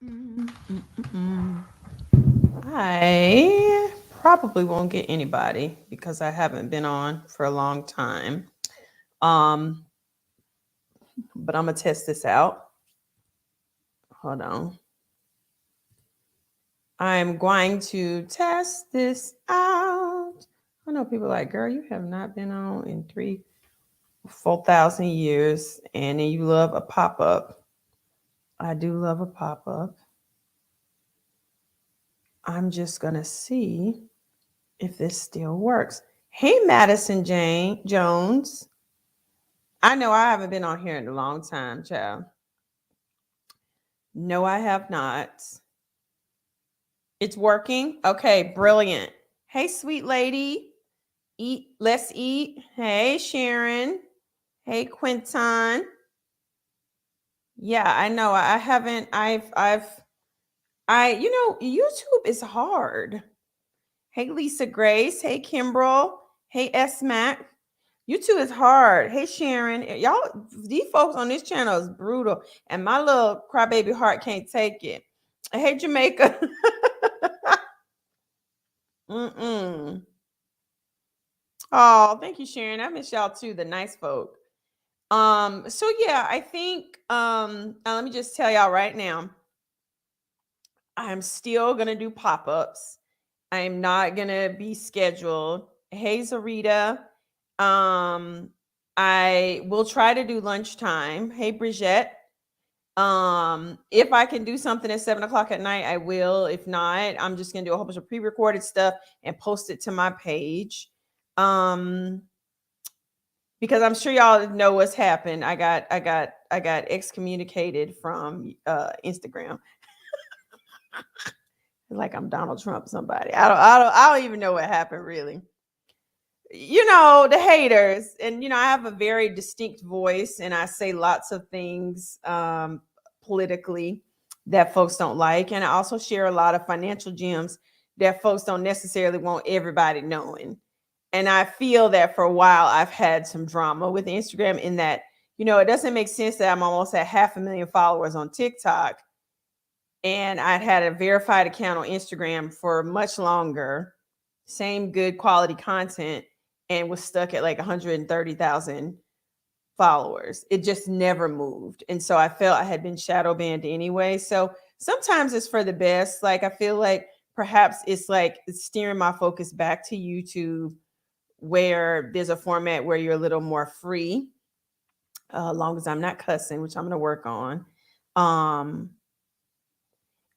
Mm-mm-mm. I probably won't get anybody because I haven't been on for a long time. Um, but I'm gonna test this out. Hold on. I'm going to test this out. I know people are like, girl, you have not been on in 4,000 years, and then you love a pop up. I do love a pop up. I'm just gonna see if this still works. Hey, Madison Jane Jones. I know I haven't been on here in a long time, child. No, I have not. It's working. Okay, brilliant. Hey, sweet lady. Eat. Let's eat. Hey, Sharon. Hey, Quinton. Yeah, I know. I haven't. YouTube is hard. Hey, Lisa Grace. Hey, Kimbrel. Hey, S Mac. YouTube is hard. Hey, Sharon. Y'all, these folks on this channel is brutal, and my little crybaby heart can't take it. Hey, Jamaica. Mm-mm. Oh, thank you, Sharon. I miss y'all too, the nice folk. So yeah, I think let me just tell y'all right now, I'm still gonna do pop-ups. I'm not gonna be scheduled. Hey Zarita. Um, I will try to do lunchtime. Hey Brigitte. If I can do something at 7 o'clock at night, I will. If not, I'm just gonna do a whole bunch of pre-recorded stuff and post it to my page. Um, because I'm sure y'all know what's happened. I got excommunicated from Instagram. Like I'm Donald Trump somebody. I don't even know what happened really. The haters, and I have a very distinct voice, and I say lots of things politically that folks don't like, and I also share a lot of financial gems that folks don't necessarily want everybody knowing. And I feel that for a while I've had some drama with Instagram, in that it doesn't make sense that I'm almost at 500,000 followers on TikTok, and I'd had a verified account on Instagram for much longer, same good quality content, and was stuck at like 130,000 followers. It just never moved. And so I felt I had been shadow banned anyway. So sometimes it's for the best. Like I feel like perhaps it's like it's steering my focus back to YouTube, where there's a format where you're a little more free, as long as I'm not cussing, which I'm going to work on. Um,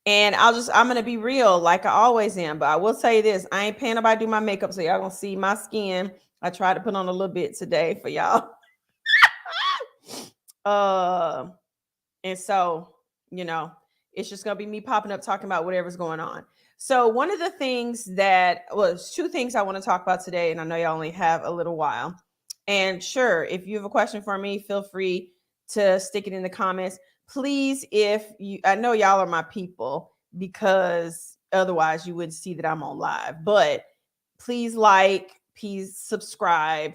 and I'm gonna be real, like I always am. But I will tell you this: I ain't paying nobody to do my makeup, so y'all gonna see my skin. I tried to put on a little bit today for y'all. uh, and so you know, it's just gonna be me popping up talking about whatever's going on. So one of the things there's two things I want to talk about today, and I know y'all only have a little while. And sure, if you have a question for me, feel free to stick it in the comments. Please, if you, I know y'all are my people, because otherwise you would see that I'm on live. But please like, please subscribe,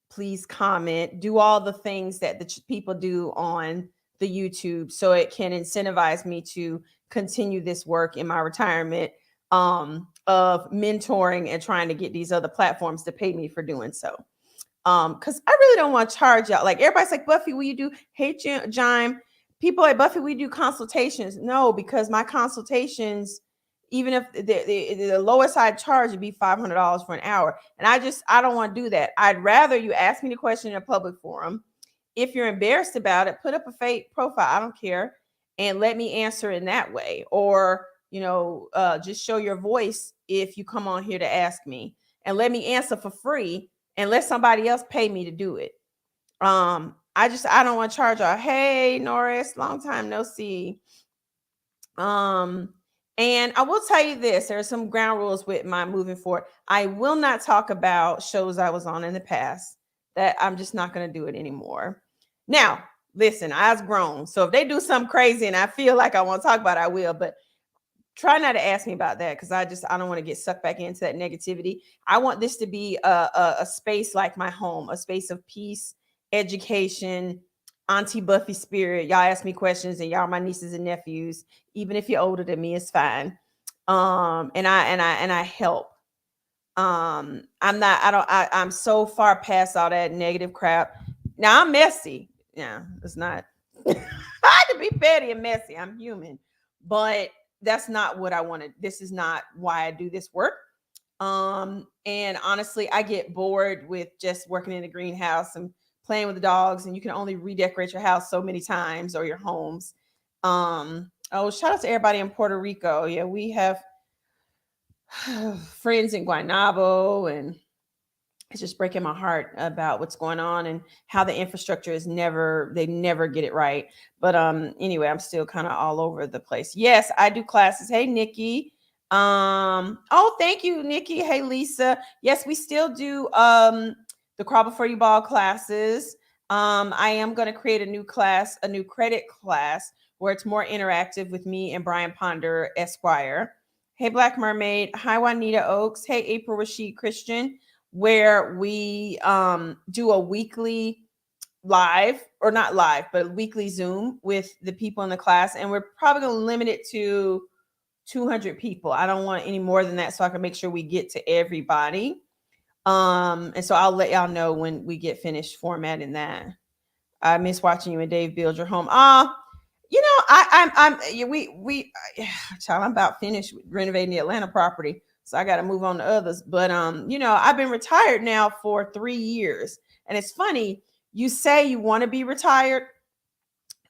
please comment, do all the things that the people do on the YouTube, so it can incentivize me to continue this work in my retirement, of mentoring and trying to get these other platforms to pay me for doing so. Because I really don't want to charge y'all. Like everybody's like, Buffy, will you do Jime? People like, Buffy, we do consultations. No, because my consultations, even if the lowest I'd charge would be $500 for an hour. And I don't want to do that. I'd rather you ask me the question in a public forum. If you're embarrassed about it, put up a fake profile. I don't care. And let me answer in that way. Or, just show your voice if you come on here to ask me, and let me answer for free, and let somebody else pay me to do it. I don't want to charge y'all. Hey, Norris, long time no see. Um, and I will tell you this: there are some ground rules with my moving forward. I will not talk about shows I was on in the past. That I'm just not going to do it anymore. Now, listen, I was grown, so if they do something crazy and I feel like I want to talk about it, I will. But try not to ask me about that, because I don't want to get sucked back into that negativity. I want this to be a space like my home, a space of peace, education, Auntie Buffy spirit. Y'all ask me questions, and y'all my nieces and nephews. Even if you're older than me, it's fine. And I help. I'm not. I don't. I'm so far past all that negative crap. Now I'm messy. Yeah, it's not. I can be petty and messy. I'm human, but that's not what I wanted. This is not why I do this work. And honestly, I get bored with just working in the greenhouse and playing with the dogs, and you can only redecorate your house so many times or your homes. Oh, shout out to everybody in Puerto Rico. Yeah, we have friends in Guaynabo, and it's just breaking my heart about what's going on and how the infrastructure is they never get it right. But anyway, I'm still kind of all over the place. Yes, I do classes. Hey Nikki. Oh, thank you, Nikki. Hey Lisa. Yes, we still do the crawl before you ball classes. I am going to create a new class, a new credit class where it's more interactive with me and Brian Ponder Esquire. Hey Black Mermaid. Hi Juanita Oaks. Hey April Rashid Christian, where we do a weekly live, or not live, but a weekly Zoom with the people in the class. And we're probably going to limit it to 200 people. I don't want any more than that, so I can make sure we get to everybody. And so I'll let y'all know when we get finished formatting that. I miss watching you and Dave build your home. You know, child, I'm about finished with renovating the Atlanta property, so I got to move on to others. But you know, I've been retired now for 3 years, and it's funny. You say you want to be retired,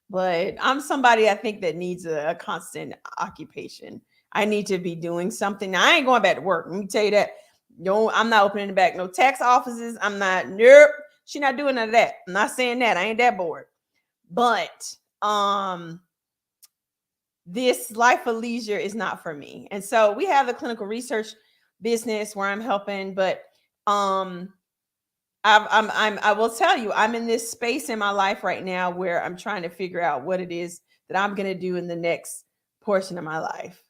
but I'm somebody I think that needs a constant occupation. I need to be doing something. Now, I ain't going back to work. Let me tell you that. No, I'm not opening the back no tax offices. I'm not. Nope. She's not doing none of that. I'm not saying that. I ain't that bored. But this life of leisure is not for me. And so we have the clinical research business where I'm helping, but I will tell you, I'm in this space in my life right now where I'm trying to figure out what it is that I'm going to do in the next portion of my life.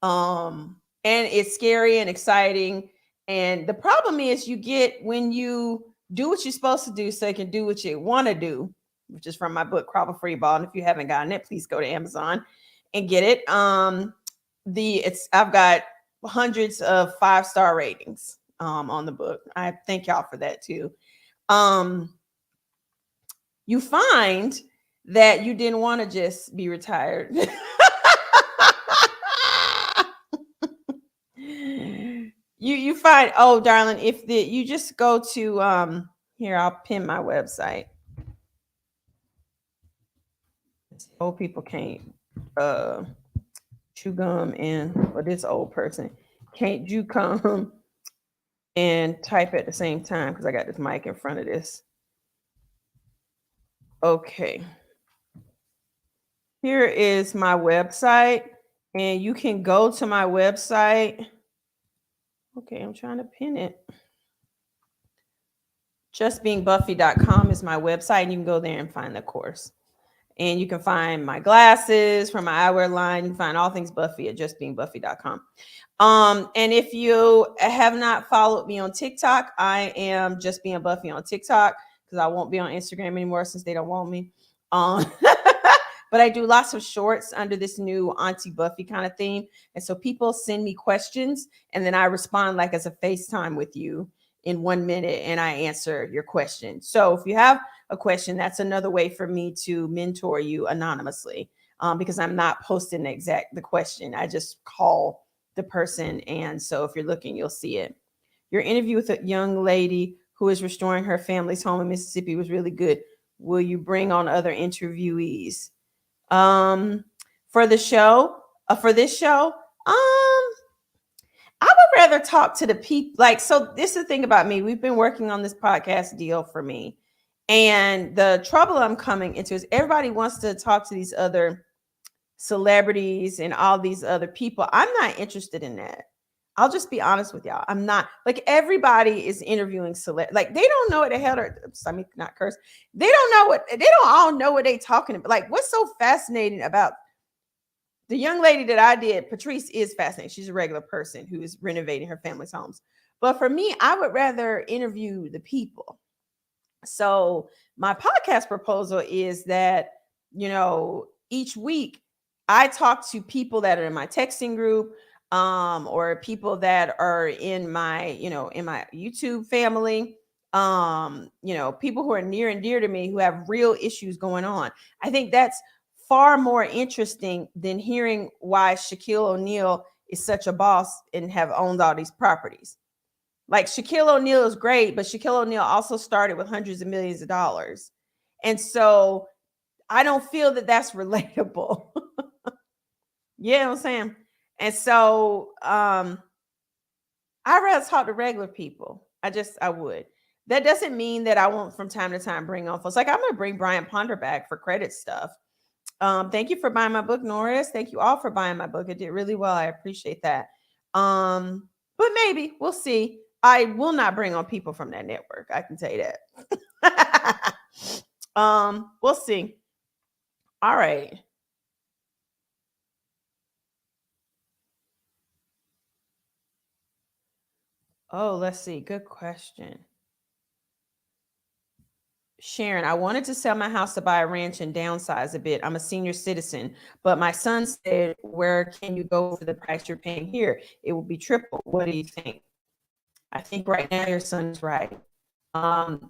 And it's scary and exciting. And the problem is you get when you do what you're supposed to do so you can do what you want to do, which is from my book, Crawl Before You Ball. And if you haven't gotten it, please go to Amazon and get it. I've got hundreds of 5-star ratings on the book. I thank y'all for that too. You find that you didn't want to just be retired. you find, oh darling, if you just go to here, I'll pin my website. Old people can't chew gum, or this old person can't chew gum and type at the same time because I got this mic in front of this. Okay. Here is my website, and you can go to my website. Okay, I'm trying to pin it. Justbeingbuffy.com is my website, and you can go there and find the course. And you can find my glasses from my eyewear line. You can find all things Buffy at justbeingbuffy.com. And if you have not followed me on TikTok, I am Just Being Buffy on TikTok because I won't be on Instagram anymore since they don't want me. But I do lots of shorts under this new Auntie Buffy kind of theme. And so people send me questions, and then I respond like as a FaceTime with you in 1 minute, and I answer your question. So if you have a question, that's another way for me to mentor you anonymously, because I'm not posting the question. I just call the person. And so if you're looking, you'll see it. Your interview with a young lady who is restoring her family's home in Mississippi was really good. Will you bring on other interviewees? For this show, I would rather talk to the people. Like, so this is the thing about me. We've been working on this podcast deal for me. And the trouble I'm coming into is everybody wants to talk to these other celebrities and all these other people. I'm not interested in that. I'll just be honest with y'all. I'm not. Like, everybody is interviewing like they don't know what the hell I mean, not curse. They don't all know what they talking about. Like, what's so fascinating about the young lady that I did, Patrice, is fascinating. She's a regular person who is renovating her family's homes. But for me, I would rather interview the people. So my podcast proposal is that, each week I talk to people that are in my texting group, or people that are in my, in my YouTube family, people who are near and dear to me who have real issues going on. I think that's far more interesting than hearing why Shaquille O'Neal is such a boss and have owned all these properties. Like Shaquille O'Neal is great, but Shaquille O'Neal also started with hundreds of millions of dollars. And so I don't feel that that's relatable. You know what I'm saying? And so I'd rather talk to regular people. I would. That doesn't mean that I won't from time to time bring on folks. Like I'm gonna bring Brian Ponder back for credit stuff. Thank you for buying my book, Norris. Thank you all for buying my book. It did really well. I appreciate that. But maybe we'll see. I will not bring on people from that network. I can tell you that. We'll see. All right. Oh, let's see. Good question. Sharon, I wanted to sell my house to buy a ranch and downsize a bit. I'm a senior citizen, but my son said, "Where can you go for the price you're paying here? It will be triple. What do you think?" I think right now your son's right. The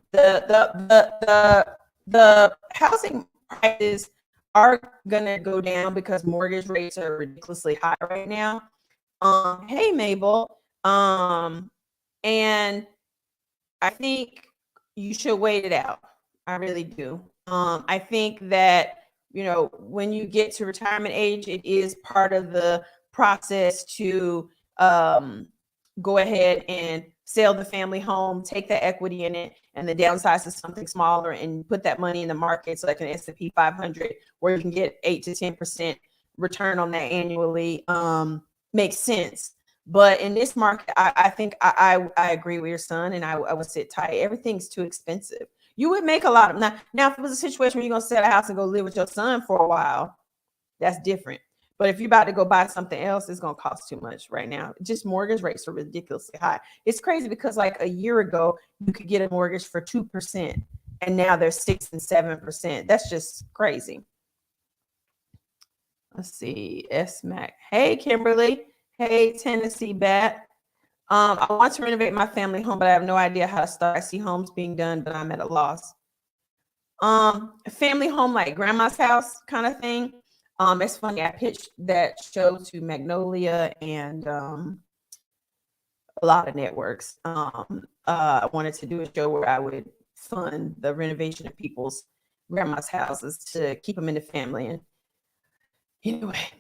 housing prices are gonna go down because mortgage rates are ridiculously high right now. Hey Mabel, and I think you should wait it out. I really do. I think that, when you get to retirement age, it is part of the process to go ahead and sell the family home, take the equity in it, and then downsize to something smaller and put that money in the market so like an S&P 500 where you can get 8 to 10% return on that annually makes sense. But in this market, I think I agree with your son, and I would sit tight. Everything's too expensive. You would make a lot of now. If it was a situation where you're gonna sell a house and go live with your son for a while, that's different. But if you're about to go buy something else, it's gonna cost too much right now. Just mortgage rates are ridiculously high. It's crazy because like a year ago, you could get a mortgage for 2%, and now they're 6 and 7%. That's just crazy. Let's see. S Mac. Hey, Kimberly. Hey, Tennessee Bat. I want to renovate my family home, but I have no idea how to start. I see homes being done, but I'm at a loss. A family home like grandma's house kind of thing. It's funny. I pitched that show to Magnolia and a lot of networks. I wanted to do a show where I would fund the renovation of people's grandma's houses to keep them in the family. And anyway,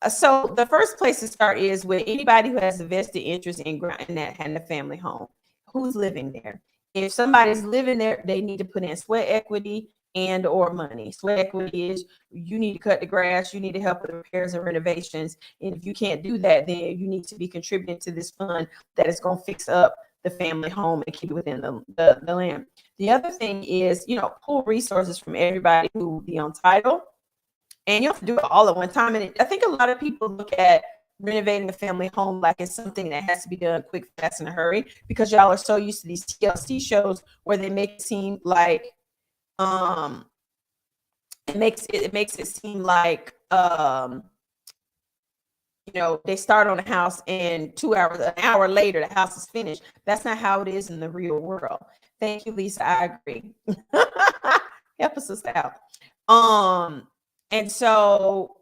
so the first place to start is with anybody who has a vested interest in that and the family home. Who's living there? If somebody's living there, they need to put in sweat equity and or money. Sweat equity is you need to cut the grass, you need to help with repairs and renovations. And if you can't do that, then you need to be contributing to this fund that is going to fix up the family home and keep it within the land. The other thing is, pull resources from everybody who will be on title. And you have to do it all at one time. And I think a lot of people look at renovating a family home like it's something that has to be done quick, fast, in a hurry because y'all are so used to these TLC shows where they make it seem like it makes it seem like they start on a house and an hour later the house is finished. That's not how it is in the real world. Thank you, Lisa. I agree. Help us out. And so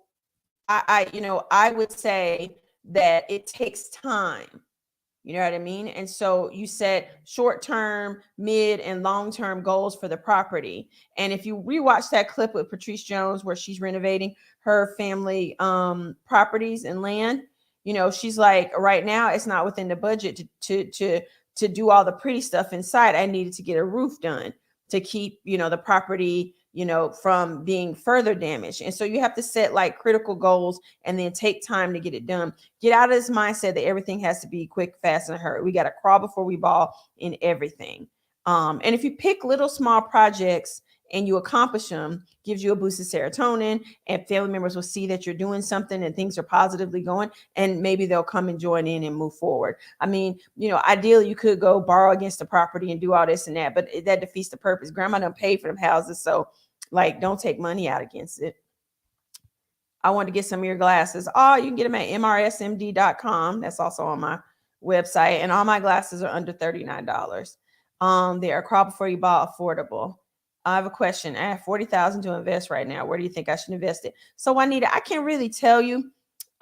I would say that it takes time. You know what I mean? And so you set short-term, mid, and long-term goals for the property. And if you rewatch that clip with Patrice Jones where she's renovating her family properties and land, she's like, right now it's not within the budget to do all the pretty stuff inside. I needed to get a roof done to keep, the property from being further damaged. And so you have to set like critical goals and then take time to get it done. Get out of this mindset that everything has to be quick, fast, and hurry. We got to crawl before we ball in everything. And if you pick little small projects and you accomplish them, gives you a boost of serotonin, and family members will see that you're doing something and things are positively going, and maybe they'll come and join in and move forward. I mean, ideally you could go borrow against the property and do all this and that, but that defeats the purpose. Grandma done paid for them houses, so like don't take money out against it. I want to get some of your glasses. Oh, you can get them at mrsmd.com. That's also on my website. And all my glasses are under $39. They are crawl before you buy, affordable. I have a question. I have $40,000 to invest right now. Where do you think I should invest it? So Juanita, I can't really tell you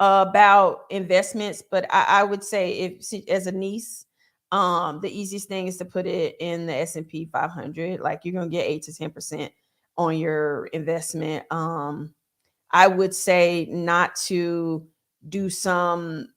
about investments, but I would say, if as a niece, the easiest thing is to put it in the S&P 500. Like you're gonna get 8 to 10% on your investment. I would say not to do some,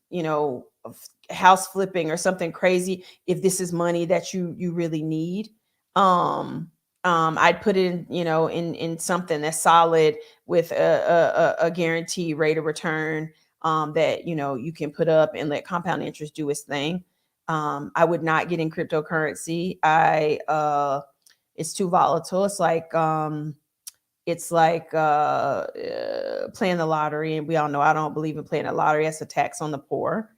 house flipping or something crazy if this is money that you really need. I'd put it in, in something that's solid with a guaranteed rate of return, that you can put up and let compound interest do its thing. I would not get in cryptocurrency. It's too volatile. It's like playing the lottery, and we all know I don't believe in playing the lottery. That's a tax on the poor.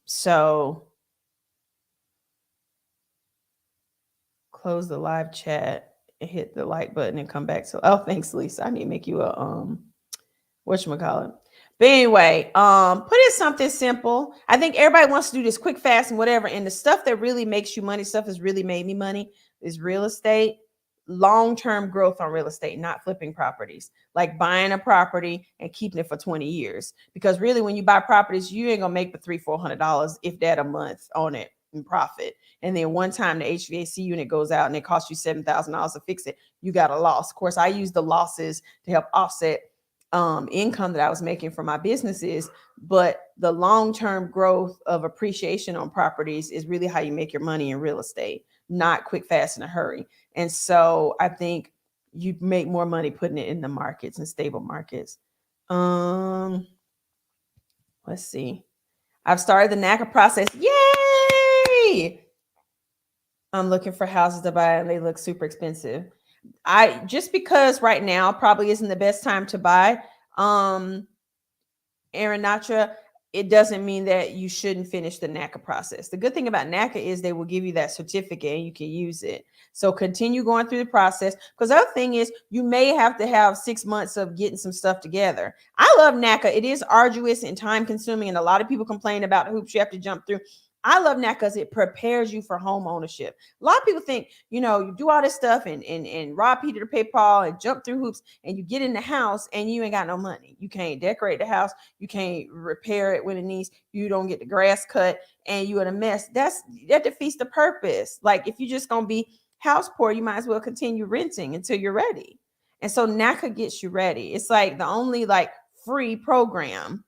So close the live chat and hit the like button and come back. So, oh, thanks, Lisa. I need to make you a whatchamacallit. But anyway, put in something simple. I think everybody wants to do this quick, fast, and whatever. And the stuff that really makes you money, stuff that's really made me money, is real estate. Long-term growth on real estate, not flipping properties, like buying a property and keeping it for 20 years. Because really, when you buy properties, you ain't gonna make but $300-400, if that, a month on it in profit. And then one time the HVAC unit goes out and it costs you $7,000 to fix it, you got a loss. Of course, I use the losses to help offset income that I was making from my businesses, but the long-term growth of appreciation on properties is really how you make your money in real estate, not quick, fast, in a hurry. And so I think you make more money putting it in the markets and stable markets. Let's see. I've started the NACA process. Yay! I'm looking for houses to buy and they look super expensive. Just because right now probably isn't the best time to buy, Aaron Natra, it doesn't mean that you shouldn't finish the NACA process. The good thing about NACA is they will give you that certificate and you can use it. So continue going through the process, because the other thing is you may have to have 6 months of getting some stuff together. I love NACA. It is arduous and time consuming, and a lot of people complain about the hoops you have to jump through. I love NACA because it prepares you for home ownership. A lot of people think, you do all this stuff and rob Peter to pay Paul and jump through hoops, and you get in the house and you ain't got no money. You can't decorate the house. You can't repair it when it needs. You don't get the grass cut, and you in a mess. That defeats the purpose. Like, if you're just going to be house poor, you might as well continue renting until you're ready. And so NACA gets you ready. It's like the only free program.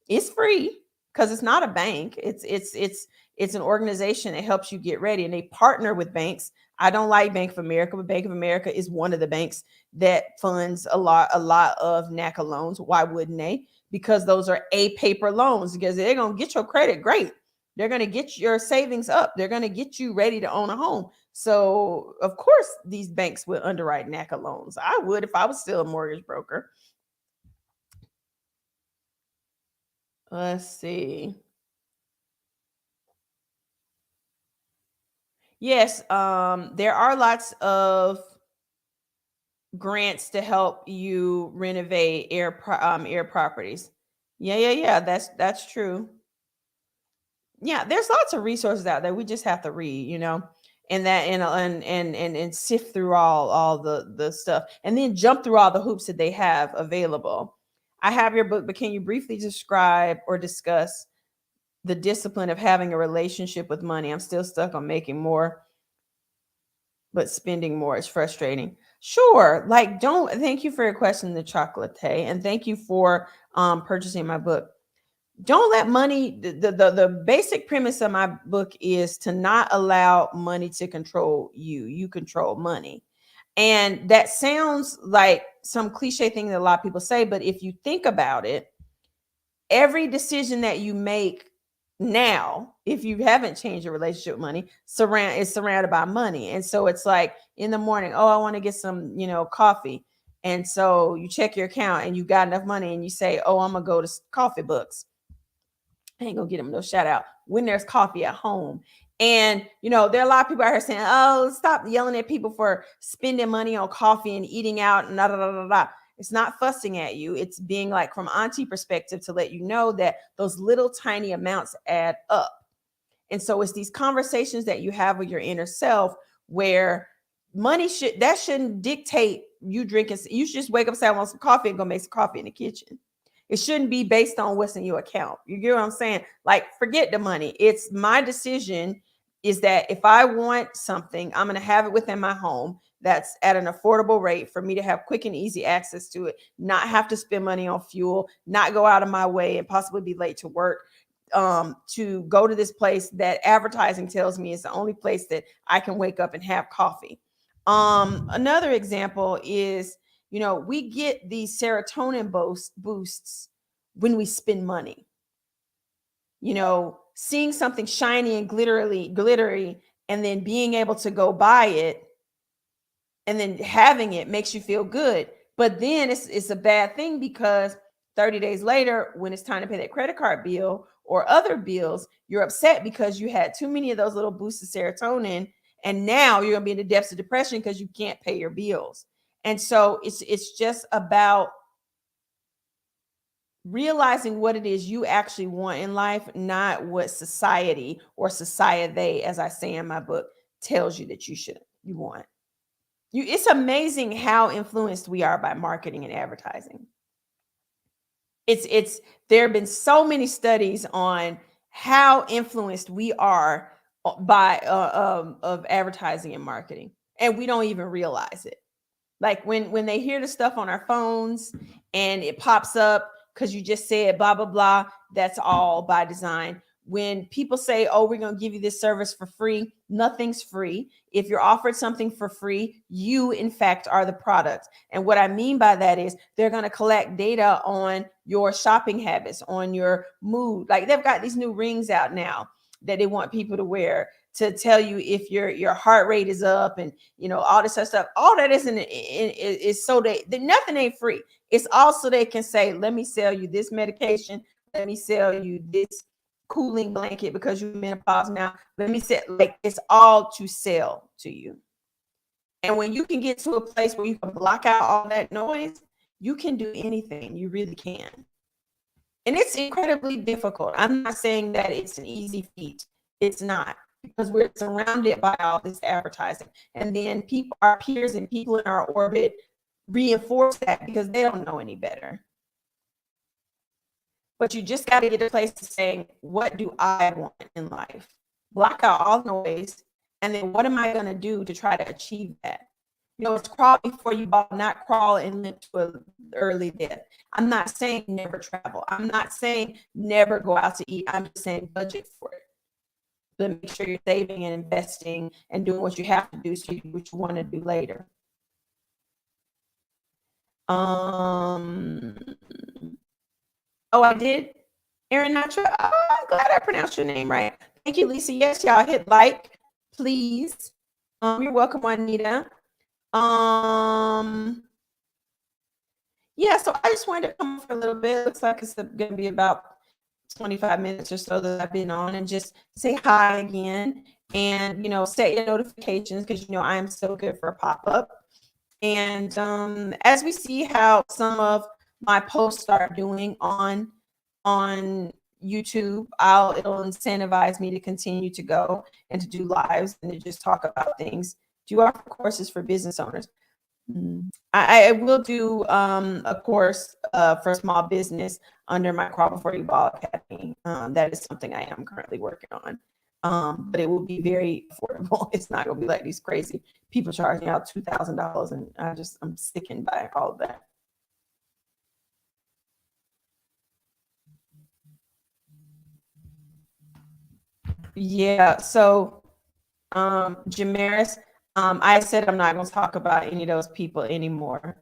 It's free because it's not a bank. It's an organization that helps you get ready, and they partner with banks. I don't like Bank of America, but Bank of America is one of the banks that funds a lot of NACA loans. Why wouldn't they? Because those are paper loans, because they're going to get your credit great. They're going to get your savings up. They're going to get you ready to own a home. So of course these banks would underwrite NACA loans. I would if I was still a mortgage broker. Let's see. Yes, there are lots of grants to help you renovate air properties. Yeah. That's true. Yeah, there's lots of resources out there. We just have to read, and that and sift through all the stuff, and then jump through all the hoops that they have available. I have your book, but can you briefly describe or discuss the discipline of having a relationship with money? I'm still stuck on making more, but spending more is frustrating. Sure. Thank you for your question, the chocolate, and thank you for purchasing my book. Don't let money, the basic premise of my book is to not allow money to control you. You control money. And that sounds like some cliche thing that a lot of people say, but if you think about it, every decision that you make Now, if you haven't changed your relationship with money, it's surrounded by money. And so it's like in the morning, oh, I want to get some, coffee. And so you check your account and you got enough money and you say, oh, I'm gonna go to Coffee Books. I ain't gonna get them no shout out when there's coffee at home. And there are a lot of people out here saying, "Oh, stop yelling at people for spending money on coffee and eating out and da da da da da." It's not fussing at you. It's being like from auntie perspective to let you know that those little tiny amounts add up. And so it's these conversations that you have with your inner self where money shouldn't dictate you drinking. You should just wake up, say, I want some coffee, and go make some coffee in the kitchen. It shouldn't be based on what's in your account. You get what I'm saying? Like, forget the money. It's my decision is that if I want something, I'm going to have it within my home that's at an affordable rate for me to have quick and easy access to it, not have to spend money on fuel, not go out of my way and possibly be late to work, to go to this place that advertising tells me is the only place that I can wake up and have coffee. Another example is, we get these serotonin boosts when we spend money. Seeing something shiny and glittery, and then being able to go buy it, and then having it makes you feel good. But then it's a bad thing because 30 days later, when it's time to pay that credit card bill or other bills, you're upset because you had too many of those little boosts of serotonin, and now you're gonna be in the depths of depression because you can't pay your bills. And so it's just about realizing what it is you actually want in life, not what society or society, as I say in my book, tells you that you want. It's amazing how influenced we are by marketing and advertising. It's there have been so many studies on how influenced we are by of advertising and marketing, and we don't even realize it. Like when they hear the stuff on our phones and it pops up because you just said blah blah blah, that's all by design. When people say, oh, we're going to give you this service for free, nothing's free. If you're offered something for free, you in fact are the product. And what I mean by that is they're going to collect data on your shopping habits, on your mood. Like they've got these new rings out now that they want people to wear to tell you if your heart rate is up, and all this other stuff. All that is so that nothing ain't free. It's also they can say, let me sell you this medication, let me sell you this cooling blanket because you're menopause now. Let me say, like, it's all to sell to you. And when you can get to a place where you can block out all that noise, you can do anything. You really can. And it's incredibly difficult. I'm not saying that it's an easy feat. It's not, because we're surrounded by all this advertising. And then our peers and people in our orbit reinforce that because they don't know any better. But you just got to get a place to saying, what do I want in life? Block out all noise. And then what am I going to do to try to achieve that? It's crawl before you walk, not crawl and live to an early death. I'm not saying never travel. I'm not saying never go out to eat. I'm just saying budget for it. But make sure you're saving and investing and doing what you have to do so you do what you want to do later. Oh, I did? Aaron Natra? Oh, I'm glad I pronounced your name right. Thank you, Lisa. Yes, y'all hit like, please. You're welcome, Juanita. Yeah, so I just wanted to come for a little bit. Looks like it's going to be about 25 minutes or so that I've been on, and just say hi again, and set your notifications because I am so good for a pop-up. And as we see how some of my posts start doing on YouTube, it'll incentivize me to continue to go and to do lives and to just talk about things. Do offer courses for business owners. I will do a course for small business under my Crawl Before You Ball Academy. That is something I am currently working on. But it will be very affordable. It's not gonna be like these crazy people charging out $2,000, and I'm sticking by all of that. Yeah. So, Jamaris, I said I'm not gonna talk about any of those people anymore.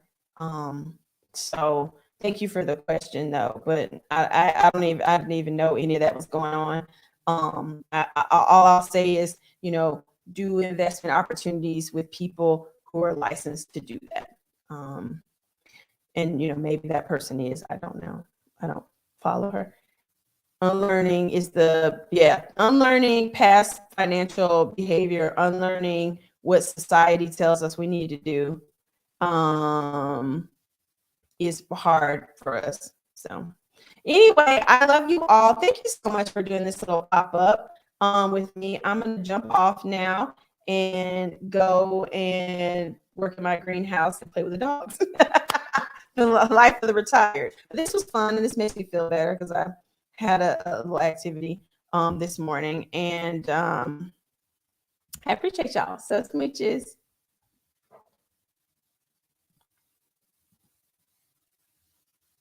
So thank you for the question, though. But I didn't even know any of that was going on. All I'll say is, do investment opportunities with people who are licensed to do that. And maybe that person is, I don't know. I don't follow her. Unlearning is unlearning past financial behavior, unlearning what society tells us we need to do, is hard for us. So anyway, I love you all. Thank you so much for doing this little pop-up with me. I'm going to jump off now and go and work in my greenhouse and play with the dogs. The life of the retired. But this was fun, and this makes me feel better because I had a little activity this morning, and I appreciate y'all. So smooches.